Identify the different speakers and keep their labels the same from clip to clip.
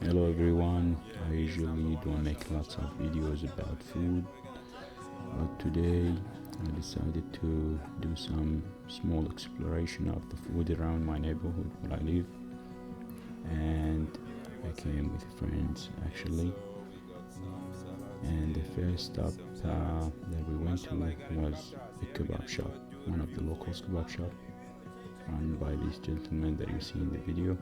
Speaker 1: Hello everyone, I usually don't make lots of videos about food, but today I decided to do some small exploration of the food around my neighborhood where I live, and I came with friends actually. And the first stop that we went to was the kebab shop, one of the local kebab shop run by this gentleman that you see in the video.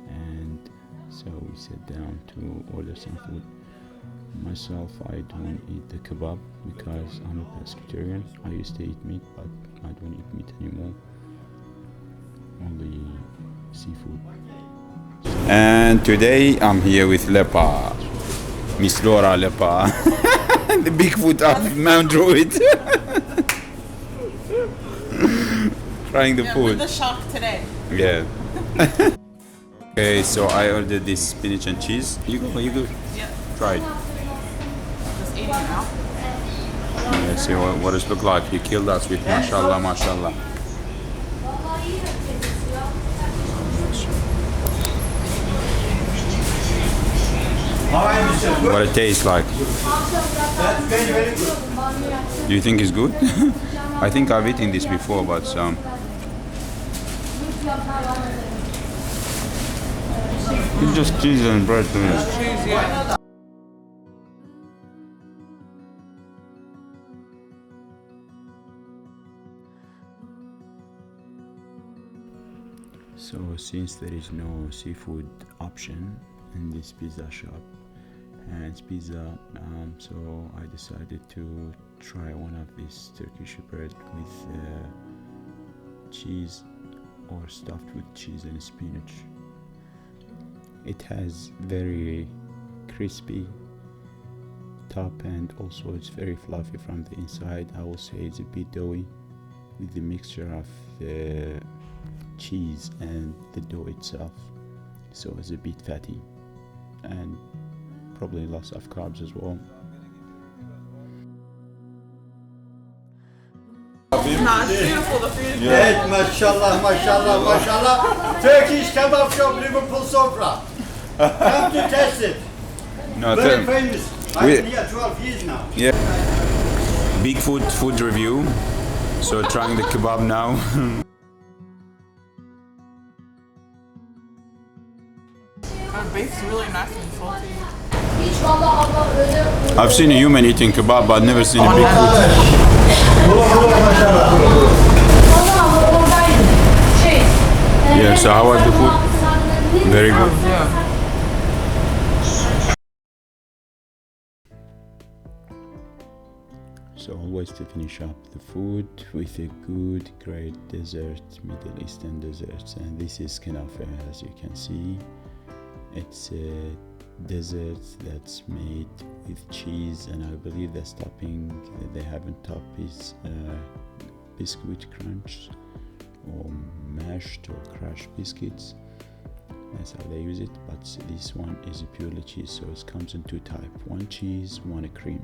Speaker 1: And so we sat down to order some food. Myself, I don't eat the kebab because I'm a pescatarian. I used to eat meat, but I don't eat meat anymore. Only seafood.
Speaker 2: And today I'm here with Lepa, Miss Laura Lepa, the Bigfoot of Mount Druid. Trying the food.
Speaker 3: With the shock today.
Speaker 2: Yeah. Okay, so I ordered this spinach and cheese. You go.
Speaker 3: Yep.
Speaker 2: Try it.
Speaker 3: Just eating now.
Speaker 2: Let's see what it look like. You killed us with mashallah, mashallah. What it tastes like. Do you think it's good? I think I've eaten this before, but it's just cheese and bread to me.
Speaker 3: Cheese, yeah.
Speaker 1: So since there is no seafood option in this pizza shop, Hans Pizza, so I decided to try one of these Turkish bread with cheese or stuffed with cheese and spinach. It has very crispy top and also it's very fluffy from the inside. I will say it's a bit doughy with the mixture of the cheese and the dough itself, so it's a bit fatty and probably lots of carbs as well.
Speaker 3: Nah, it's beautiful, the food is good.
Speaker 4: Evet, maşallah, maşallah, maşallah. Turkish kebab shop, Liverpool Sofra. Come to test it.
Speaker 2: No,
Speaker 4: Very famous. I've
Speaker 2: We-
Speaker 4: been here 12 years now.
Speaker 2: yeah. Bigfoot food review. So trying the kebab now.
Speaker 3: The beef's really nice and salty.
Speaker 2: I've seen a human eating kebab, but never seen a Bigfoot. Yeah. So how was the food? Very good.
Speaker 3: Yeah.
Speaker 1: So always to finish up the food with a good great dessert, Middle Eastern desserts, and this is kanafe. As you can see, it's a dessert that's made with cheese, and I believe the topping that they have on top is biscuit crunch or mashed or crushed biscuits. That's how they use it, but this one is purely cheese, so it comes in two types: one cheese, one cream.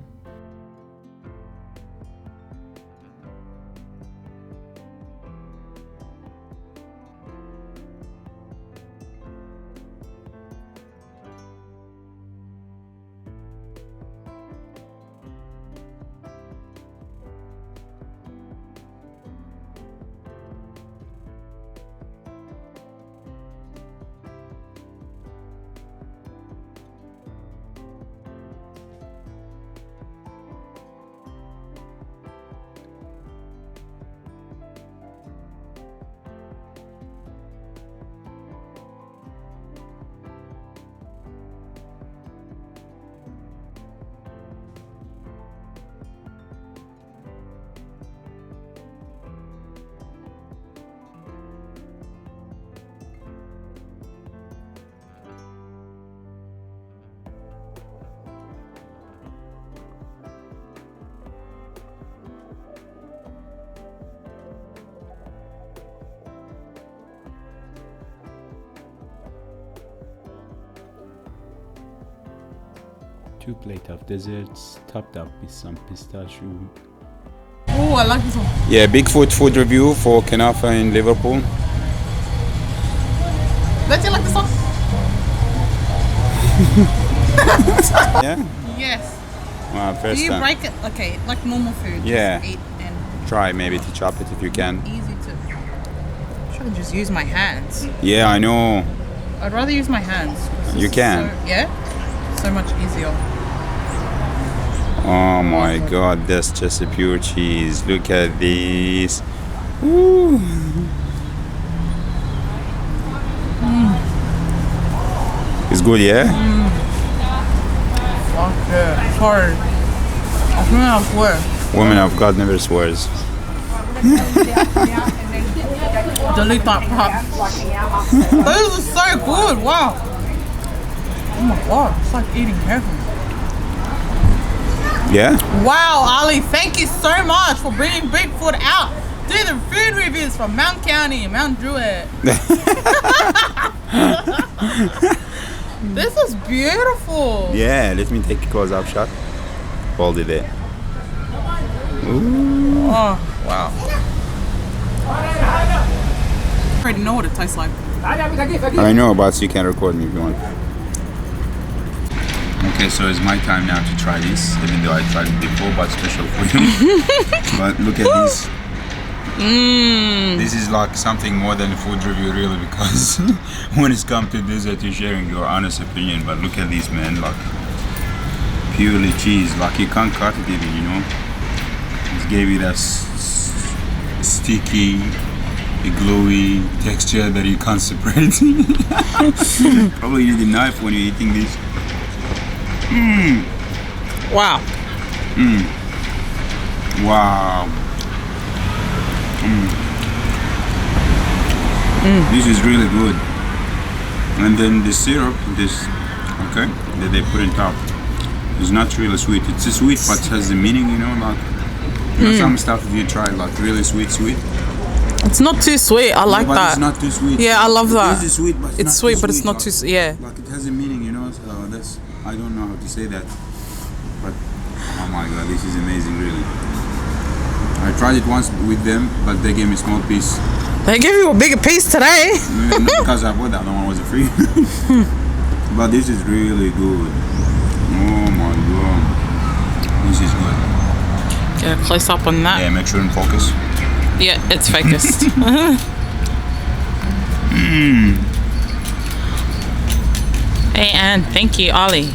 Speaker 1: Two plates of desserts topped up with some pistachio.
Speaker 3: Oh, I like this one.
Speaker 2: Yeah, Bigfoot food review for Kenafa in Liverpool.
Speaker 3: Don't you like this one?
Speaker 2: Yeah?
Speaker 3: Yes.
Speaker 2: Well,
Speaker 3: Do
Speaker 2: first
Speaker 3: you
Speaker 2: time.
Speaker 3: break it? Okay, like normal food.
Speaker 2: Yeah.
Speaker 3: Just eat and
Speaker 2: Try maybe to chop it if you can.
Speaker 3: easy to. Should just use my hands.
Speaker 2: Yeah, I know.
Speaker 3: I'd rather use my hands. 'cause
Speaker 2: You
Speaker 3: this is
Speaker 2: can.
Speaker 3: yeah. So much easier.
Speaker 2: Oh my god, that's just a pure cheese. Look at this. Ooh. It's good, yeah?
Speaker 3: Fuck yeah. It's hard. I think I swear.
Speaker 2: Woman of God never swears.
Speaker 3: Delete that part. This is so good. Wow. Oh my god. It's like eating heaven.
Speaker 2: Yeah?
Speaker 3: Wow, Ali, thank you so much for bringing Bigfoot out. Do the food reviews from Mount County, Mount Druitt. This is beautiful.
Speaker 2: Yeah, let me take a close-up shot. Hold it there.
Speaker 3: Oh, wow. I already know what it tastes like.
Speaker 2: I know, but you can record me if you want. Okay, so it's my time now to try this, even though I tried it before, but special for you. But look at this. This is like something more than a food review, really, because when it's come to dessert, you're sharing your honest opinion. But look at this, man, like purely cheese. Like you can't cut it even, you know. It gave it a sticky, a glowy texture that you can't separate. Probably need a knife when you're eating this.
Speaker 3: Wow.
Speaker 2: Wow. This is really good. And then the syrup, okay, that they put on top is not really sweet. It's sweet, but it has a meaning, you know, like you know, some stuff if you try like really sweet.
Speaker 3: It's not too sweet. I like
Speaker 2: but
Speaker 3: that.
Speaker 2: It's not too sweet.
Speaker 3: Yeah, I love that.
Speaker 2: It is sweet, but
Speaker 3: It's
Speaker 2: not
Speaker 3: sweet,
Speaker 2: too
Speaker 3: but it's not
Speaker 2: like,
Speaker 3: too. Yeah.
Speaker 2: Like it has a meaning, you know. So that's I don't know how to say that, but oh my god, this is amazing, really. I tried it once with them, but they gave me a small piece.
Speaker 3: They give you a bigger piece today.
Speaker 2: Not because I bought that, the one was free. But this is really good. Oh my god, this is good.
Speaker 3: Get a close up on that.
Speaker 2: Yeah, make sure and focus.
Speaker 3: Yeah, it's focused. Hey, Anne, thank you, Ali.